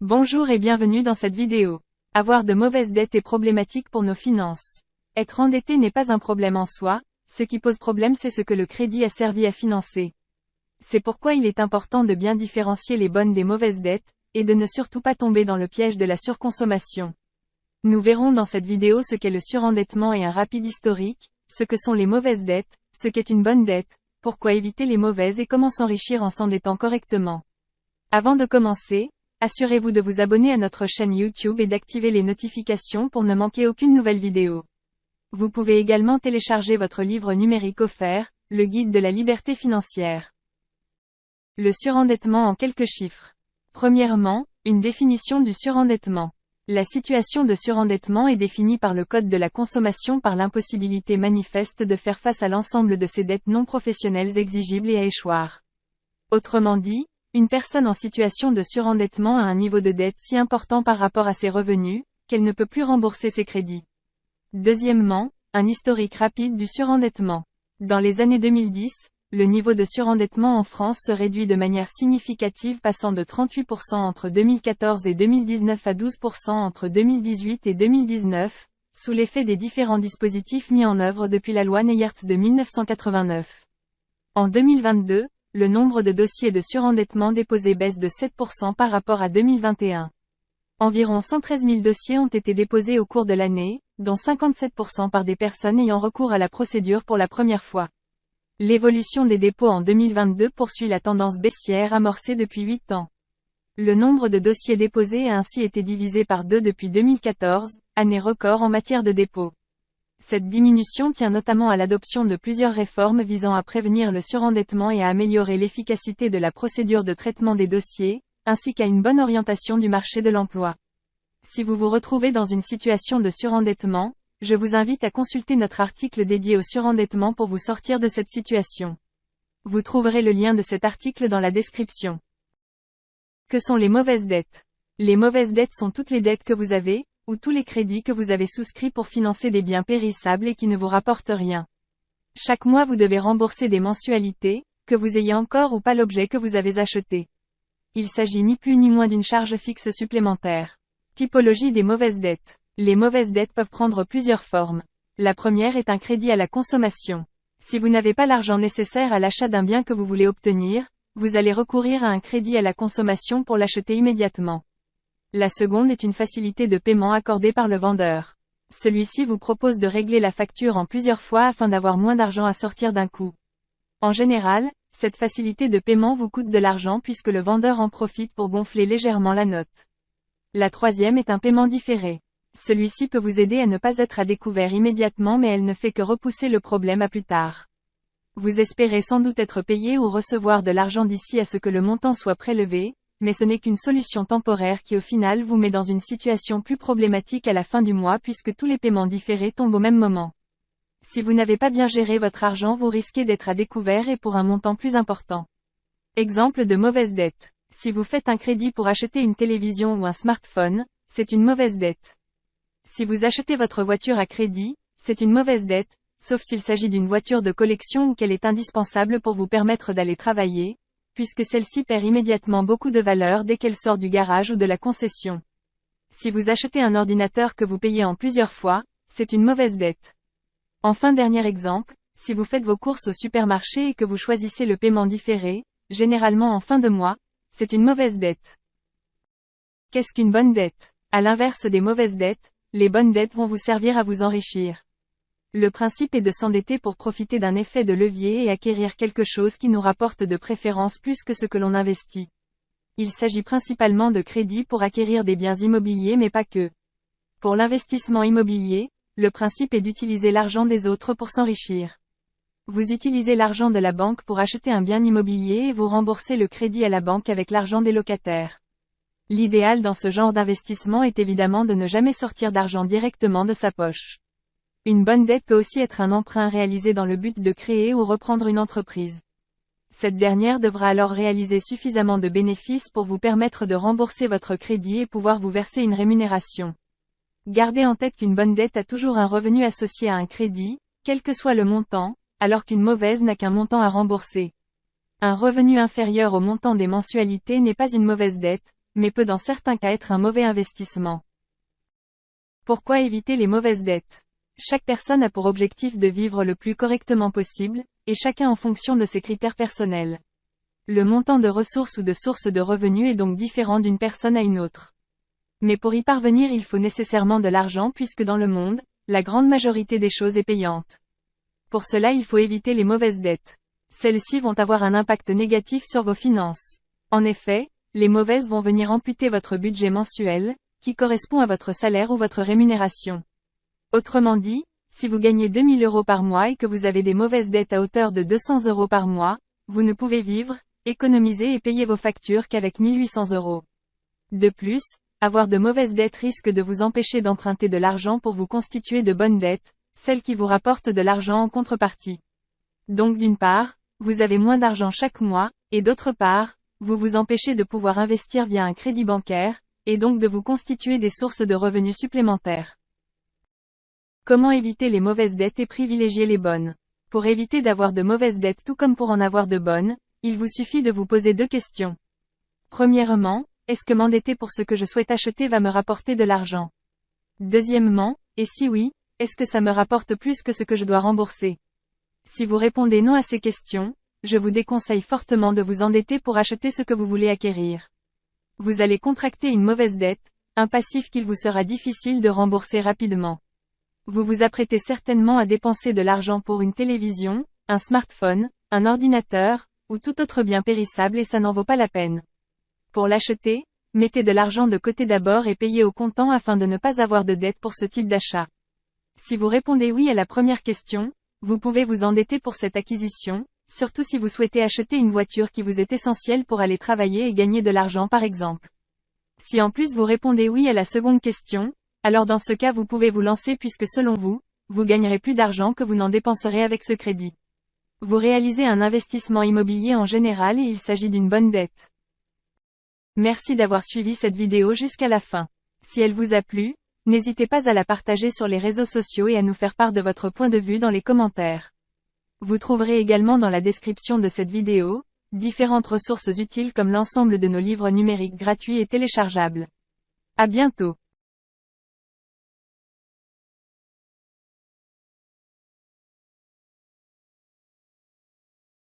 Bonjour et bienvenue dans cette vidéo. Avoir de mauvaises dettes est problématique pour nos finances. Être endetté n'est pas un problème en soi, ce qui pose problème c'est ce que le crédit a servi à financer. C'est pourquoi il est important de bien différencier les bonnes des mauvaises dettes, et de ne surtout pas tomber dans le piège de la surconsommation. Nous verrons dans cette vidéo ce qu'est le surendettement et un rapide historique, ce que sont les mauvaises dettes, ce qu'est une bonne dette, pourquoi éviter les mauvaises et comment s'enrichir en s'endettant correctement. Avant de commencer, assurez-vous de vous abonner à notre chaîne YouTube et d'activer les notifications pour ne manquer aucune nouvelle vidéo. Vous pouvez également télécharger votre livre numérique offert, le guide de la liberté financière. Le surendettement en quelques chiffres. Premièrement, une définition du surendettement. La situation de surendettement est définie par le Code de la consommation par l'impossibilité manifeste de faire face à l'ensemble de ses dettes non professionnelles exigibles et à échoir. Autrement dit, une personne en situation de surendettement a un niveau de dette si important par rapport à ses revenus, qu'elle ne peut plus rembourser ses crédits. Deuxièmement, un historique rapide du surendettement. Dans les années 2010, le niveau de surendettement en France se réduit de manière significative passant de 38% entre 2014 et 2019 à 12% entre 2018 et 2019, sous l'effet des différents dispositifs mis en œuvre depuis la loi Neyert de 1989. En 2022, le nombre de dossiers de surendettement déposés baisse de 7% par rapport à 2021. Environ 113 000 dossiers ont été déposés au cours de l'année, dont 57% par des personnes ayant recours à la procédure pour la première fois. L'évolution des dépôts en 2022 poursuit la tendance baissière amorcée depuis 8 ans. Le nombre de dossiers déposés a ainsi été divisé par 2 depuis 2014, année record en matière de dépôt. Cette diminution tient notamment à l'adoption de plusieurs réformes visant à prévenir le surendettement et à améliorer l'efficacité de la procédure de traitement des dossiers, ainsi qu'à une bonne orientation du marché de l'emploi. Si vous vous retrouvez dans une situation de surendettement, je vous invite à consulter notre article dédié au surendettement pour vous sortir de cette situation. Vous trouverez le lien de cet article dans la description. Que sont les mauvaises dettes? Les mauvaises dettes sont toutes les dettes que vous avez, ou tous les crédits que vous avez souscrits pour financer des biens périssables et qui ne vous rapportent rien. Chaque mois vous devez rembourser des mensualités, que vous ayez encore ou pas l'objet que vous avez acheté. Il s'agit ni plus ni moins d'une charge fixe supplémentaire. Typologie des mauvaises dettes. Les mauvaises dettes peuvent prendre plusieurs formes. La première est un crédit à la consommation. Si vous n'avez pas l'argent nécessaire à l'achat d'un bien que vous voulez obtenir, vous allez recourir à un crédit à la consommation pour l'acheter immédiatement. La seconde est une facilité de paiement accordée par le vendeur. Celui-ci vous propose de régler la facture en plusieurs fois afin d'avoir moins d'argent à sortir d'un coup. En général, cette facilité de paiement vous coûte de l'argent puisque le vendeur en profite pour gonfler légèrement la note. La troisième est un paiement différé. Celui-ci peut vous aider à ne pas être à découvert immédiatement mais elle ne fait que repousser le problème à plus tard. Vous espérez sans doute être payé ou recevoir de l'argent d'ici à ce que le montant soit prélevé, mais ce n'est qu'une solution temporaire qui au final vous met dans une situation plus problématique à la fin du mois puisque tous les paiements différés tombent au même moment. Si vous n'avez pas bien géré votre argent vous risquez d'être à découvert et pour un montant plus important. Exemple de mauvaise dette. Si vous faites un crédit pour acheter une télévision ou un smartphone, c'est une mauvaise dette. Si vous achetez votre voiture à crédit, c'est une mauvaise dette, sauf s'il s'agit d'une voiture de collection ou qu'elle est indispensable pour vous permettre d'aller travailler, puisque celle-ci perd immédiatement beaucoup de valeur dès qu'elle sort du garage ou de la concession. Si vous achetez un ordinateur que vous payez en plusieurs fois, c'est une mauvaise dette. Enfin dernier exemple, si vous faites vos courses au supermarché et que vous choisissez le paiement différé, généralement en fin de mois, c'est une mauvaise dette. Qu'est-ce qu'une bonne dette? À l'inverse des mauvaises dettes, les bonnes dettes vont vous servir à vous enrichir. Le principe est de s'endetter pour profiter d'un effet de levier et acquérir quelque chose qui nous rapporte de préférence plus que ce que l'on investit. Il s'agit principalement de crédits pour acquérir des biens immobiliers mais pas que. Pour l'investissement immobilier, le principe est d'utiliser l'argent des autres pour s'enrichir. Vous utilisez l'argent de la banque pour acheter un bien immobilier et vous remboursez le crédit à la banque avec l'argent des locataires. L'idéal dans ce genre d'investissement est évidemment de ne jamais sortir d'argent directement de sa poche. Une bonne dette peut aussi être un emprunt réalisé dans le but de créer ou reprendre une entreprise. Cette dernière devra alors réaliser suffisamment de bénéfices pour vous permettre de rembourser votre crédit et pouvoir vous verser une rémunération. Gardez en tête qu'une bonne dette a toujours un revenu associé à un crédit, quel que soit le montant, alors qu'une mauvaise n'a qu'un montant à rembourser. Un revenu inférieur au montant des mensualités n'est pas une mauvaise dette, mais peut dans certains cas être un mauvais investissement. Pourquoi éviter les mauvaises dettes? Chaque personne a pour objectif de vivre le plus correctement possible, et chacun en fonction de ses critères personnels. Le montant de ressources ou de sources de revenus est donc différent d'une personne à une autre. Mais pour y parvenir il faut nécessairement de l'argent puisque dans le monde, la grande majorité des choses est payante. Pour cela il faut éviter les mauvaises dettes. Celles-ci vont avoir un impact négatif sur vos finances. En effet, les mauvaises vont venir amputer votre budget mensuel, qui correspond à votre salaire ou votre rémunération. Autrement dit, si vous gagnez 2000 € par mois et que vous avez des mauvaises dettes à hauteur de 200 € par mois, vous ne pouvez vivre, économiser et payer vos factures qu'avec 1800 €. De plus, avoir de mauvaises dettes risque de vous empêcher d'emprunter de l'argent pour vous constituer de bonnes dettes, celles qui vous rapportent de l'argent en contrepartie. Donc d'une part, vous avez moins d'argent chaque mois, et d'autre part, vous vous empêchez de pouvoir investir via un crédit bancaire, et donc de vous constituer des sources de revenus supplémentaires. Comment éviter les mauvaises dettes et privilégier les bonnes? Pour éviter d'avoir de mauvaises dettes tout comme pour en avoir de bonnes, il vous suffit de vous poser 2 questions. Premièrement, est-ce que m'endetter pour ce que je souhaite acheter va me rapporter de l'argent? Deuxièmement, et si oui, est-ce que ça me rapporte plus que ce que je dois rembourser? Si vous répondez non à ces questions, je vous déconseille fortement de vous endetter pour acheter ce que vous voulez acquérir. Vous allez contracter une mauvaise dette, un passif qu'il vous sera difficile de rembourser rapidement. Vous vous apprêtez certainement à dépenser de l'argent pour une télévision, un smartphone, un ordinateur, ou tout autre bien périssable et ça n'en vaut pas la peine. Pour l'acheter, mettez de l'argent de côté d'abord et payez au comptant afin de ne pas avoir de dette pour ce type d'achat. Si vous répondez oui à la première question, vous pouvez vous endetter pour cette acquisition, surtout si vous souhaitez acheter une voiture qui vous est essentielle pour aller travailler et gagner de l'argent par exemple. Si en plus vous répondez oui à la seconde question, alors dans ce cas vous pouvez vous lancer puisque selon vous, vous gagnerez plus d'argent que vous n'en dépenserez avec ce crédit. Vous réalisez un investissement immobilier en général et il s'agit d'une bonne dette. Merci d'avoir suivi cette vidéo jusqu'à la fin. Si elle vous a plu, n'hésitez pas à la partager sur les réseaux sociaux et à nous faire part de votre point de vue dans les commentaires. Vous trouverez également dans la description de cette vidéo, différentes ressources utiles comme l'ensemble de nos livres numériques gratuits et téléchargeables. À bientôt.